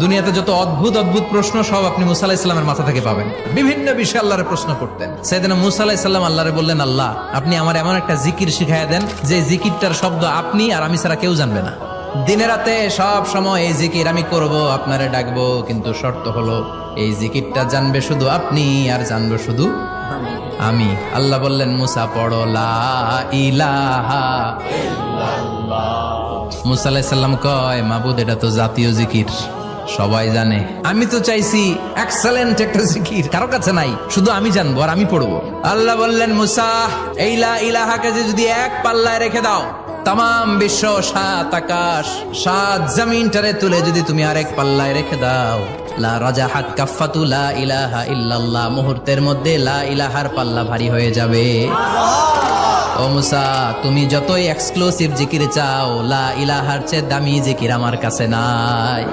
দুনিয়াতে যত অদ্ভুত অদ্ভুত প্রশ্ন সব আপনি মুসা আলাইহিস সালামের মাথা থেকে পাবেন। বিভিন্ন বিষয়ে আল্লাহরে প্রশ্ন করতেন। সাইয়েদনা মুসা আলাইহিস সালাম আল্লাহরে বললেন, আল্লাহ আপনি আমার এমন একটা জিকির শিখাইয়া দেন যে জিকিরটার শব্দ আপনি আর আমি ছাড়া কেউ জানবে না। দিনে রাতে সব সময় এই জিকির আমি করব, আপনারে ডাকবো, কিন্তু শর্ত হলো এই জিকিরটা জানবে শুধু আপনি আর জানবো শুধু আমি। আল্লাহ বললেন, মুসা পড়ো লা ইলাহা ইল্লাল্লাহ। মুসা আলাইহিস সালাম কয়, মাবুদ এটা তো জাতীয় জিকির, সবাই জানে। আমি তো চাইছি এক্সেলেন্ট একটা জিকির, কারো কাছে নাই, শুধু আমি জানবো আর আমি পড়বো। আল্লাহ বললেন, মুসা এই লা ইলাহাকে যদি এক পাল্লায় রেখে দাও, তাম বিশ্ব 7 আকাশ 7 জমিনটারে তুলে যদি তুমি আরেক পাল্লায় রেখে দাও, লা রাজাহাত কাফাতু লা ইলাহা ইল্লাল্লাহ, মুহূর্তের মধ্যে লা ইলাহার পাল্লা ভারী হয়ে যাবে। ও মুসা, তুমি যতই এক্সক্লুসিভ জিকির চাও, লা ইলাহার চেয়ে দামি জিকির আমার কাছে নাই।